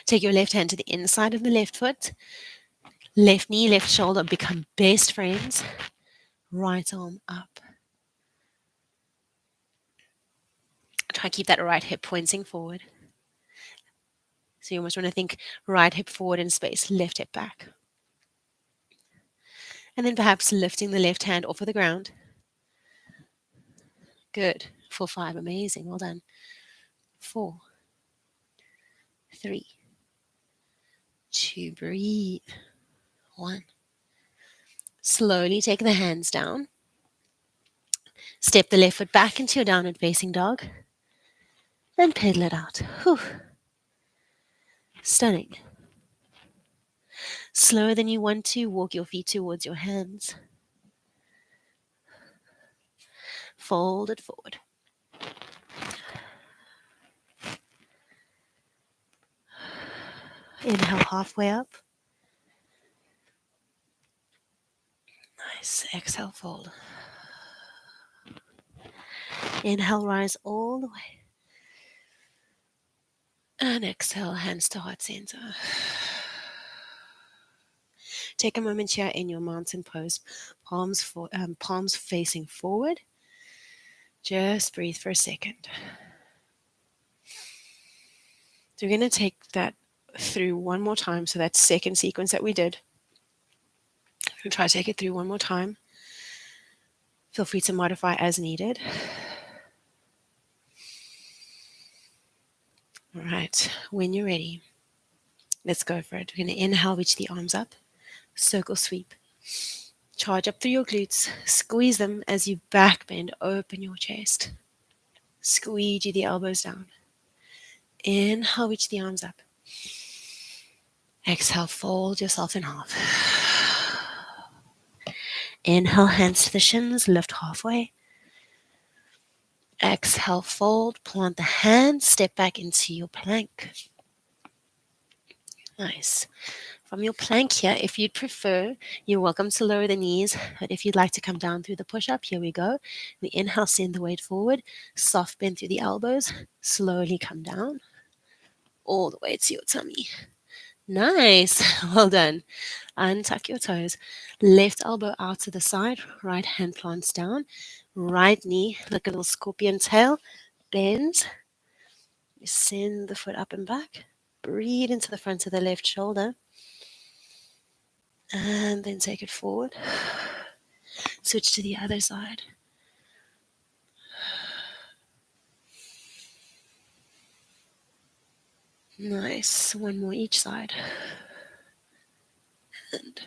Take your left hand to the inside of the left foot. Left knee, left shoulder become best friends. Right arm up. Try to keep that right hip pointing forward. So you almost want to think right hip forward in space, left hip back. And then perhaps lifting the left hand off of the ground. Good. For 5. Amazing. Well done. 4, 3, 2. Breathe. 1. Slowly take the hands down. Step the left foot back into your downward facing dog. Then pedal it out. Whew. Stunning. Slower than you want to, walk your feet towards your hands. Fold it forward. Inhale halfway up. Nice. Exhale, fold. Inhale, rise all the way. And exhale, hands to heart center. Take a moment here in your mountain pose, palms facing forward. Just breathe for a second. So we're going to take that through one more time. So that second sequence that we did, I'm going to try to take it through one more time. Feel free to modify as needed. All right, when you're ready, let's go for it. We're going to inhale, reach the arms up, circle sweep. Charge up through your glutes, squeeze them as you back bend, open your chest. Squeegee the elbows down. Inhale, reach the arms up. Exhale, fold yourself in half. Inhale, hands to the shins, lift halfway. Exhale, fold, plant the hands, step back into your plank. Nice. From your plank here, if you'd prefer, you're welcome to lower the knees, but if you'd like to come down through the push-up, here we go. We inhale, send the weight forward, soft bend through the elbows, slowly come down, all the way to your tummy. Nice. Well done. Untuck your toes. Left elbow out to the side, right hand plants down, right knee, like a little scorpion tail, bends. You send the foot up and back. Breathe into the front of the left shoulder. And then take it forward. Switch to the other side. Nice. One more each side. And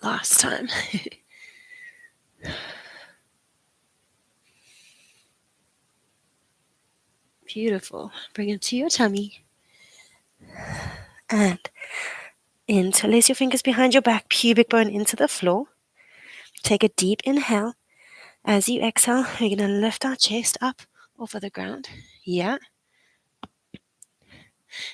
last time. Beautiful. Bring it to your tummy. And interlace your fingers behind your back, pubic bone into the floor. Take a deep inhale. As you exhale, we're going to lift our chest up off of the ground. Yeah.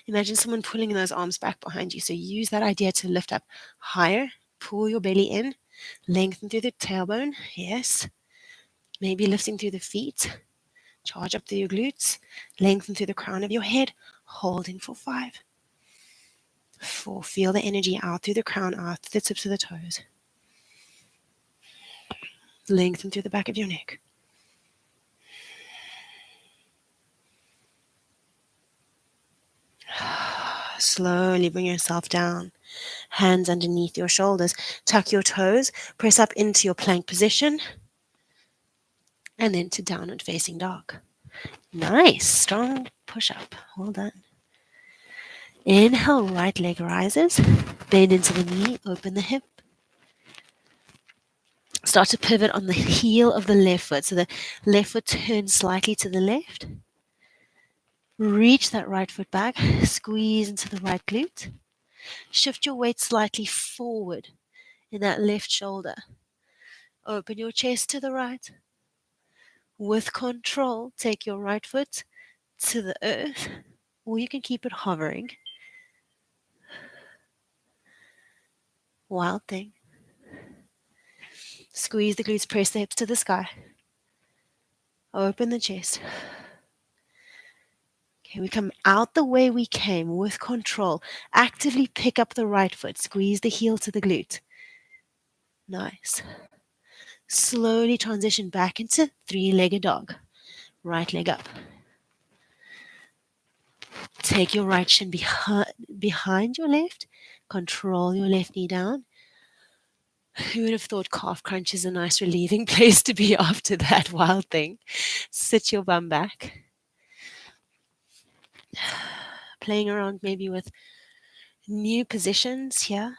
Imagine someone pulling those arms back behind you. So use that idea to lift up higher. Pull your belly in. Lengthen through the tailbone. Yes. Maybe lifting through the feet. Charge up through your glutes. Lengthen through the crown of your head. Holding for 5. 4. Feel the energy out through the crown, out through the tips of the toes. Lengthen through the back of your neck. Slowly bring yourself down. Hands underneath your shoulders. Tuck your toes. Press up into your plank position. And then to downward facing dog. Nice. Strong push up. Well done. Inhale, right leg rises. Bend into the knee. Open the hip. Start to pivot on the heel of the left foot. So the left foot turns slightly to the left. Reach that right foot back. Squeeze into the right glute. Shift your weight slightly forward in that left shoulder. Open your chest to the right. With control, take your right foot to the earth, or you can keep it hovering. Wild thing. Squeeze the glutes, press the hips to the sky. Open the chest. Okay, we come out the way we came with control. Actively pick up the right foot. Squeeze the heel to the glute. Nice. Slowly transition back into 3-legged dog. Right leg up. Take your right shin behind your left. Control your left knee down. Who would have thought calf crunch is a nice relieving place to be after that wild thing? Sit your bum back. Playing around maybe with new positions here.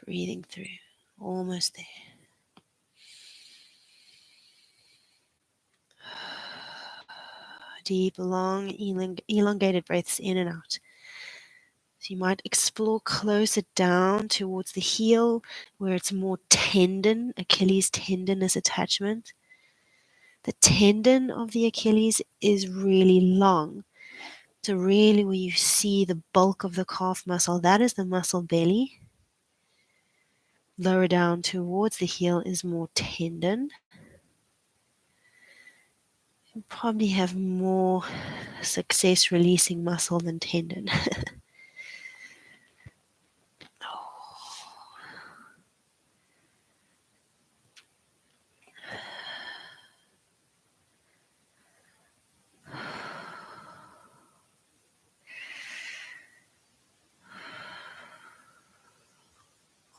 Breathing through. Almost there. Deep, long, elongated breaths in and out. So you might explore closer down towards the heel where it's more tendon, Achilles tendinous attachment. The tendon of the Achilles is really long. So really where you see the bulk of the calf muscle, that is the muscle belly. Lower down towards the heel is more tendon. You probably have more success releasing muscle than tendon.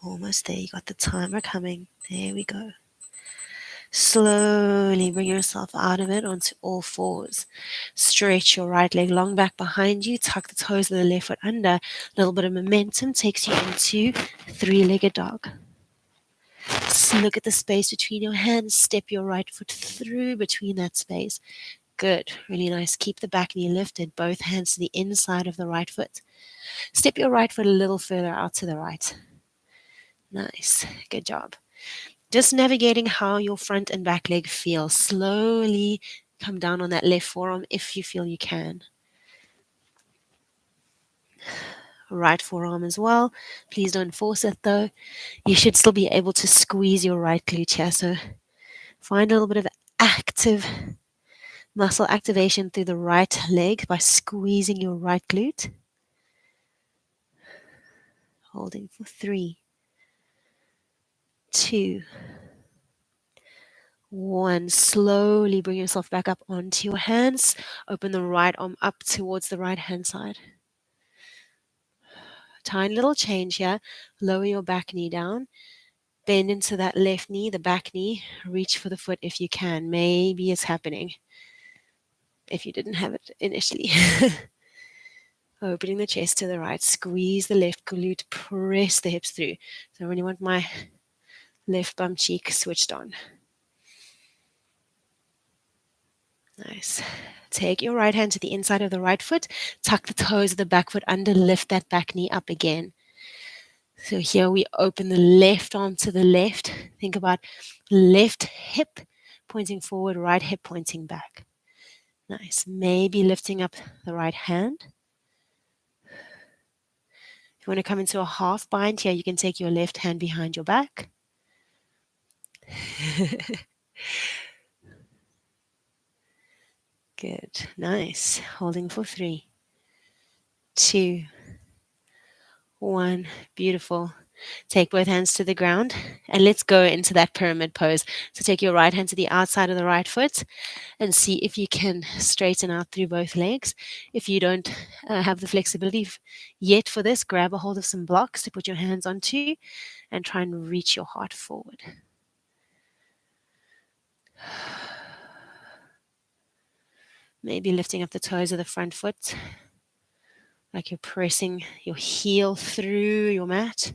Almost there. You got the timer coming. There we go. Slowly bring yourself out of it onto all fours. Stretch your right leg long back behind you. Tuck the toes of the left foot under. A little bit of momentum takes you into 3-legged dog. Just look at the space between your hands. Step your right foot through between that space. Good. Really nice. Keep the back knee lifted. Both hands to the inside of the right foot. Step your right foot a little further out to the right. Nice. Good job. Just navigating how your front and back leg feel. Slowly come down on that left forearm if you feel you can. Right forearm as well. Please don't force it though. You should still be able to squeeze your right glute here. So find a little bit of active muscle activation through the right leg by squeezing your right glute. Holding for 3, 2, 1. Slowly bring yourself back up onto your hands. Open the right arm up towards the right hand side. Tiny little change here. Lower your back knee down. Bend into that left knee, the back knee. Reach for the foot if you can. Maybe it's happening if you didn't have it initially. Opening the chest to the right. Squeeze the left glute. Press the hips through. So I really want my left bum cheek switched on. Nice. Take your right hand to the inside of the right foot, tuck the toes of the back foot under, lift that back knee up again. So here we open the left arm to the left. Think about left hip pointing forward, right hip pointing back. Nice. Maybe lifting up the right hand. If you want to come into a half bind here, you can take your left hand behind your back. Good. Nice. Holding for 3, 2, 1. Beautiful. Take both hands to the ground and let's go into that pyramid pose. So take your right hand to the outside of the right foot and see if you can straighten out through both legs. If you don't have the flexibility yet for this, grab a hold of some blocks to put your hands onto and try and reach your heart forward. Maybe lifting up the toes of the front foot, like you're pressing your heel through your mat,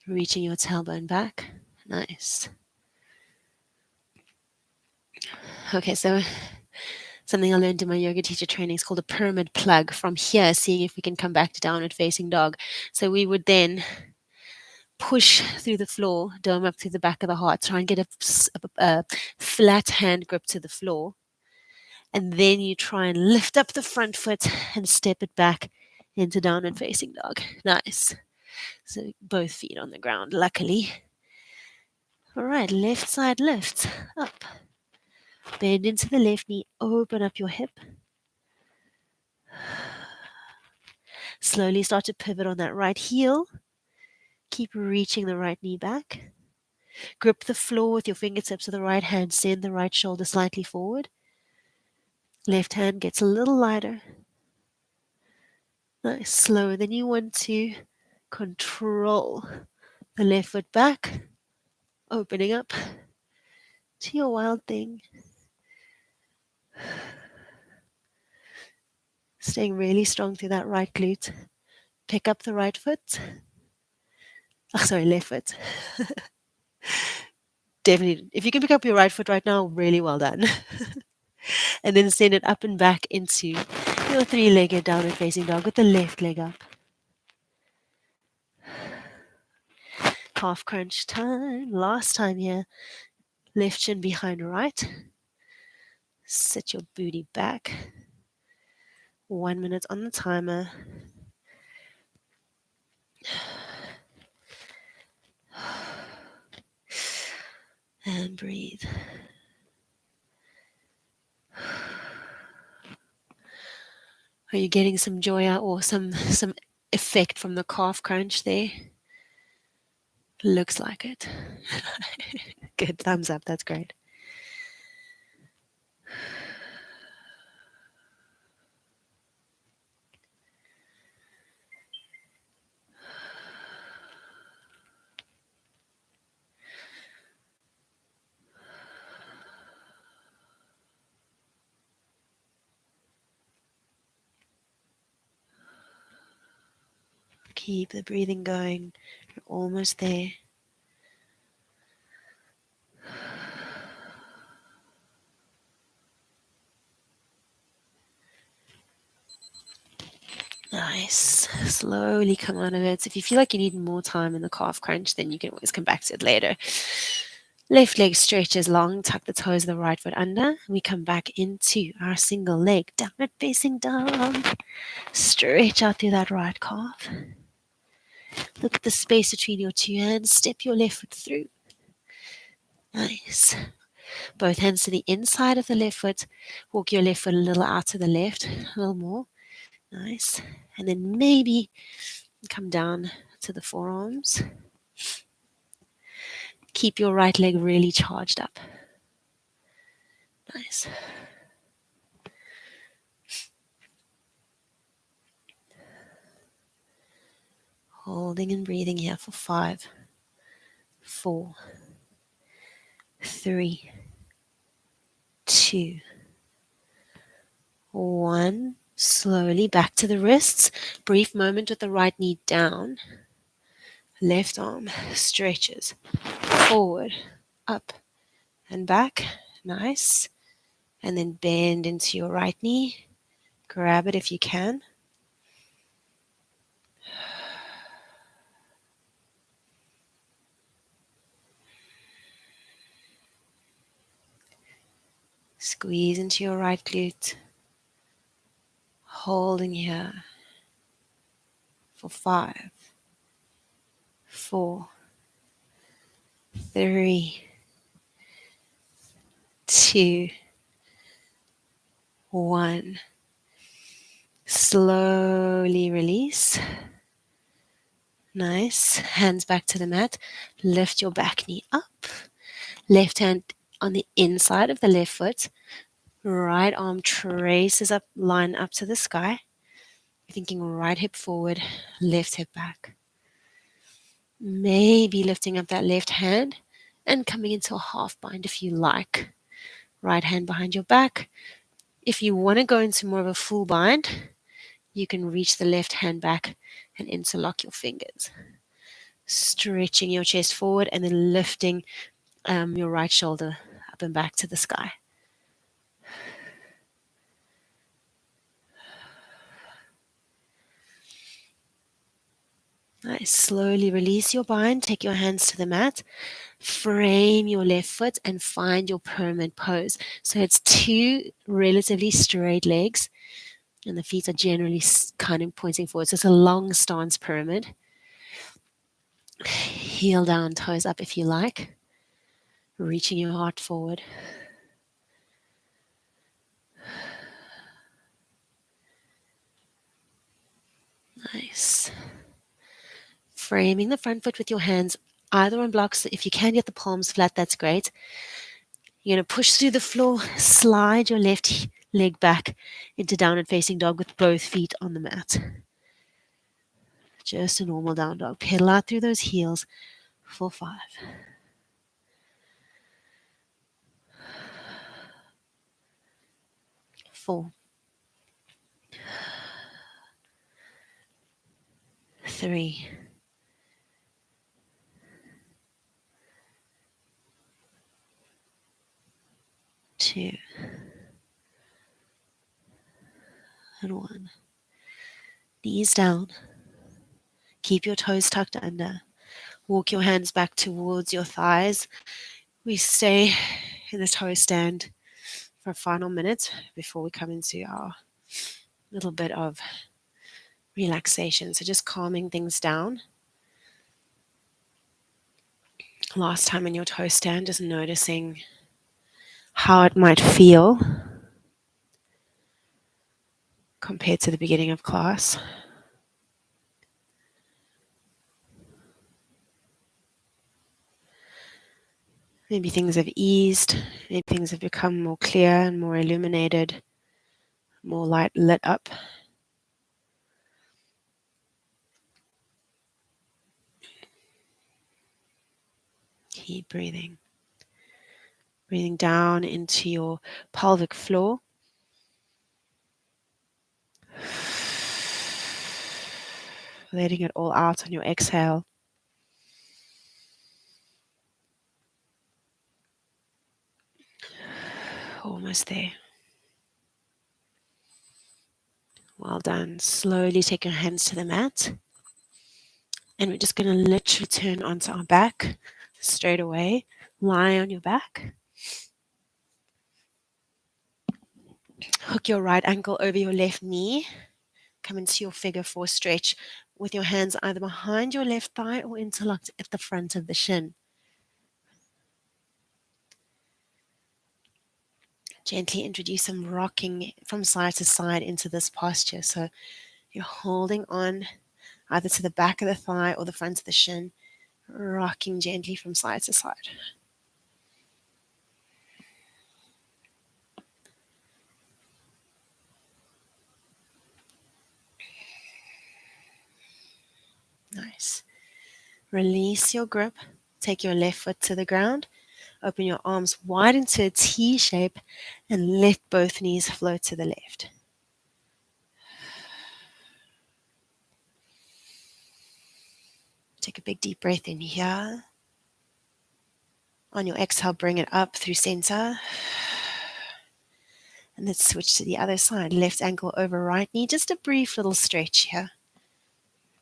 reaching your tailbone back. Nice. Okay, so something I learned in my yoga teacher training is called a pyramid plug. From here, seeing if we can come back to downward facing dog. So we would then push through the floor, dome up through the back of the heart, try and get a flat hand grip to the floor. And then you try and lift up the front foot and step it back into downward facing dog. Nice. So both feet on the ground, luckily. All right, left side lift up. Bend into the left knee, open up your hip. Slowly start to pivot on that right heel. Keep reaching the right knee back. Grip the floor with your fingertips of the right hand. Send the right shoulder slightly forward. Left hand gets a little lighter. Nice. Slower than you want to. Control the left foot back. Opening up to your wild thing. Staying really strong through that right glute. Pick up the right foot. Oh, sorry, left foot. Definitely. If you can pick up your right foot right now, really well done. And then send it up and back into your 3-legged downward facing dog with the left leg up. Calf crunch time. Last time here. Left shin behind right. Sit your booty back. 1 minute on the timer. And breathe. Are you getting some joy out or some effect from the calf crunch there? Looks like it. Good, thumbs up, that's great. Keep the breathing going. You're almost there. Nice. Slowly come out of it. If you feel like you need more time in the calf crunch, then you can always come back to it later. Left leg stretches long, tuck the toes of the right foot under. We come back into our single leg, downward facing dog. Stretch out through that right calf. Look at the space between your two hands. Step your left foot through. Nice. Both hands to the inside of the left foot. Walk your left foot a little out to the left, a little more. Nice. And then maybe come down to the forearms. Keep your right leg really charged up. Nice. Holding and breathing here for 5, 4, 3, 2, 1. Slowly back to the wrists. Brief moment with the right knee down. Left arm stretches forward, up and back. Nice. and then bend into your right knee. Grab it if you can. Squeeze into your right glute. Holding here for 5, 4, 3, 2, 1. Slowly release. Nice. Hands back to the mat. Lift your back knee up. Left hand on the inside of the left foot. Right arm traces up, line up to the sky. Thinking right hip forward, left hip back. Maybe lifting up that left hand and coming into a half bind if you like. Right hand behind your back. If you want to go into more of a full bind, you can reach the left hand back and interlock your fingers. Stretching your chest forward and then lifting your right shoulder up and back to the sky. Nice. Slowly release your bind. Take your hands to the mat. Frame your left foot and find your pyramid pose. So it's 2 relatively straight legs, and the feet are generally kind of pointing forward. So it's a long stance pyramid. Heel down, toes up if you like. Reaching your heart forward. Nice. Framing the front foot with your hands either on blocks. If you can get the palms flat, that's great. You're going to push through the floor, slide your left leg back into downward facing dog with both feet on the mat. Just a normal down dog. Pedal out through those heels for 5. 4. 3. 2. And 1. Knees down. Keep your toes tucked under. Walk your hands back towards your thighs. We stay in the toe stand for a final minute before we come into our little bit of relaxation. So just calming things down. Last time in your toe stand, just noticing how it might feel compared to the beginning of class. Maybe things have eased, maybe things have become more clear and more illuminated, more light lit up. Keep breathing. Breathing down into your pelvic floor. Letting it all out on your exhale. Almost there. Well done. Slowly take your hands to the mat. And we're just going to literally turn onto our back straight away. Lie on your back. Hook your right ankle over your left knee. Come into your figure 4 stretch with your hands either behind your left thigh or interlocked at the front of the shin. Gently introduce some rocking from side to side into this posture. So you're holding on either to the back of the thigh or the front of the shin, rocking gently from side to side. Nice. Release your grip. Take your left foot to the ground. Open your arms wide into a T shape and let both knees float to the left. Take a big deep breath in here. On your exhale, bring it up through center. And let's switch to the other side. Left ankle over right knee. Just a brief little stretch here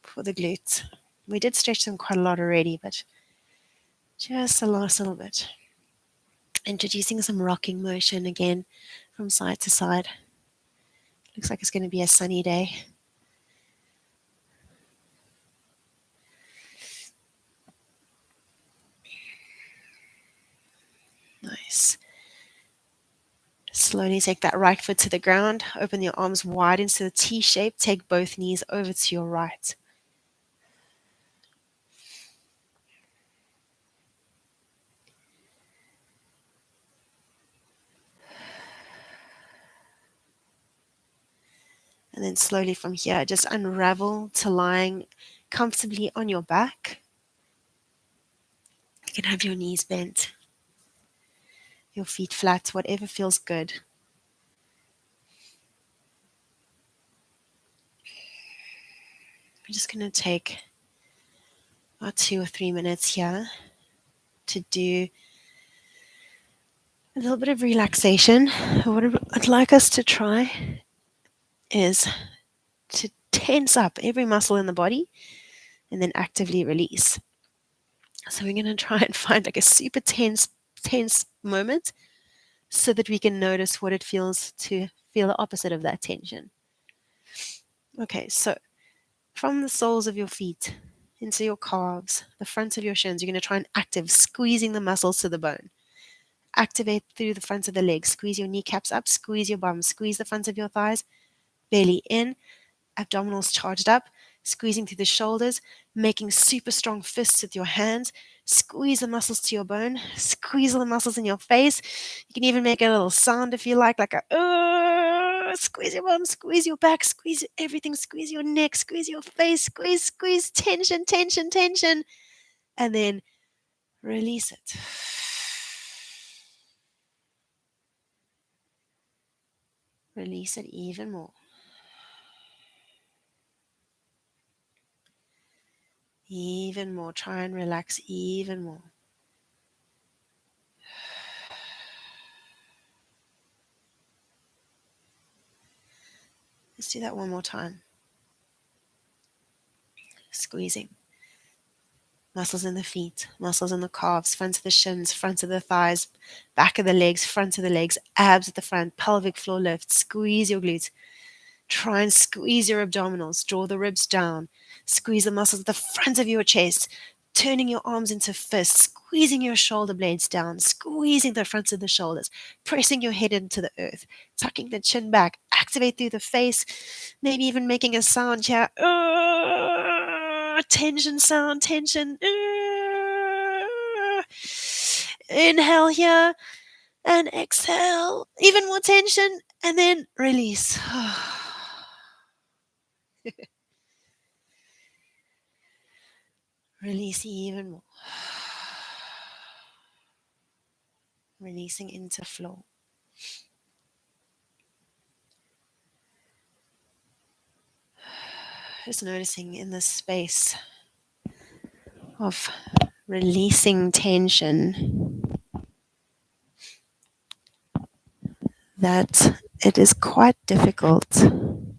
for the glutes. We did stretch them quite a lot already, but just the last little bit. Introducing some rocking motion again from side to side. Looks like it's going to be a sunny day. Nice. Slowly take that right foot to the ground. Open your arms wide into the T shape. Take both knees over to your right. And then slowly from here, just unravel to lying comfortably on your back. You can have your knees bent, your feet flat, whatever feels good. We're just going to take about 2 or 3 minutes here to do a little bit of relaxation. What I'd like us to try is to tense up every muscle in the body and then actively release. So we're going to try and find like a super tense moment so that we can notice what it feels to feel the opposite of that tension. Okay, so from the soles of your feet into your calves, the fronts of your shins, you're going to try and active squeezing the muscles to the bone. Activate through the fronts of the legs. Squeeze your kneecaps up, squeeze your bum, squeeze the fronts of your thighs, belly in, abdominals charged up, squeezing through the shoulders, making super strong fists with your hands. Squeeze the muscles to your bone, squeeze all the muscles in your face. You can even make a little sound if you like a squeeze your bum, squeeze your back, squeeze everything, squeeze your neck, squeeze your face, squeeze, tension, tension, tension, and then release it. Release it even more. Even more. Try and relax even more. Let's do that one more time. Squeezing. Muscles in the feet, muscles in the calves, front of the shins, front of the thighs, back of the legs, front of the legs, abs at the front, pelvic floor lift. Squeeze your glutes. Try and squeeze your abdominals. Draw the ribs down. Squeeze the muscles at the front of your chest. Turning your arms into fists. Squeezing your shoulder blades down. Squeezing the fronts of the shoulders. Pressing your head into the earth. Tucking the chin back. Activate through the face. Maybe even making a sound here. Tension sound. Tension. Inhale here. And exhale. Even more tension. And then release. Release even more. Releasing into flow. Just noticing in this space of releasing tension that it is quite difficult to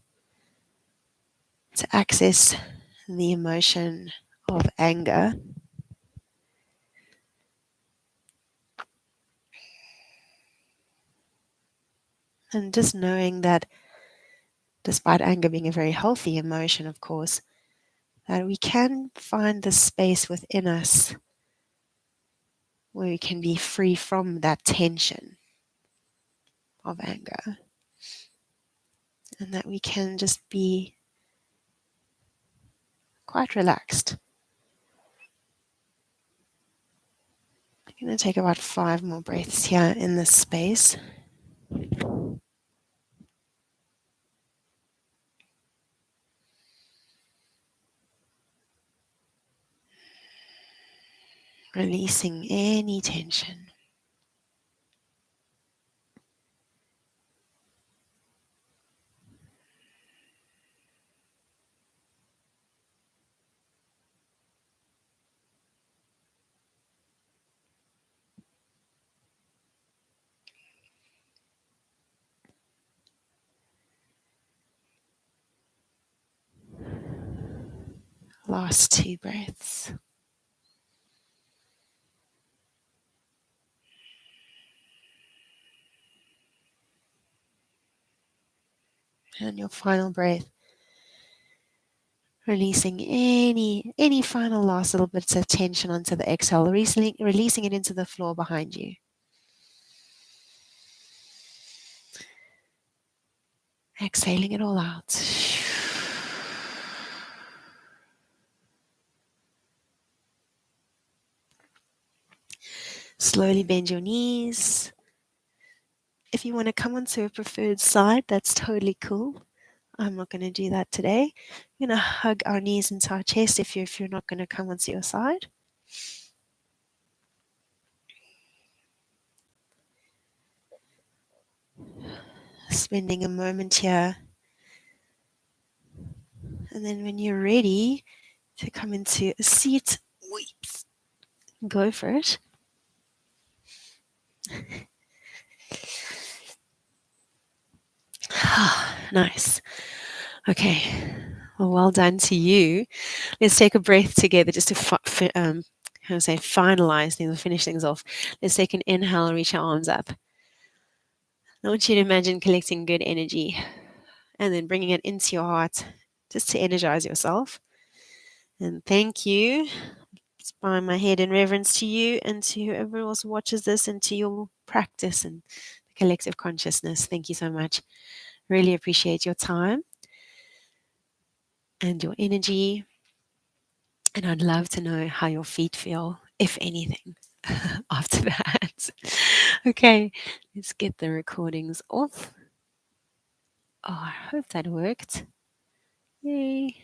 access the emotion of anger. And just knowing that despite anger being a very healthy emotion, of course, that we can find the space within us where we can be free from that tension of anger. And that we can just be quite relaxed. I'm going to take about 5 more breaths here in this space. Releasing any tension. Last two breaths. And your final breath, releasing any final last little bits of tension onto the exhale, releasing it into the floor behind you. Exhaling it all out. Slowly bend your knees. If you want to come onto a preferred side, that's totally cool. I'm not going to do that today. We're going to hug our knees into our chest if you're not going to come onto your side. Spending a moment here. And then when you're ready to come into a seat, weeps, go for it. Nice. Okay. Well done to you. Let's take a breath together just to finalize things or finish things off. Let's take an inhale, reach our arms up. I want you to imagine collecting good energy and then bringing it into your heart just to energize yourself. And thank you. Just bow my head in reverence to you and to whoever else watches this and to your practice and the collective consciousness. Thank you so much. Really appreciate your time and your energy. And I'd love to know how your feet feel, if anything, after that. Okay, let's get the recordings off. Oh, I hope that worked. Yay.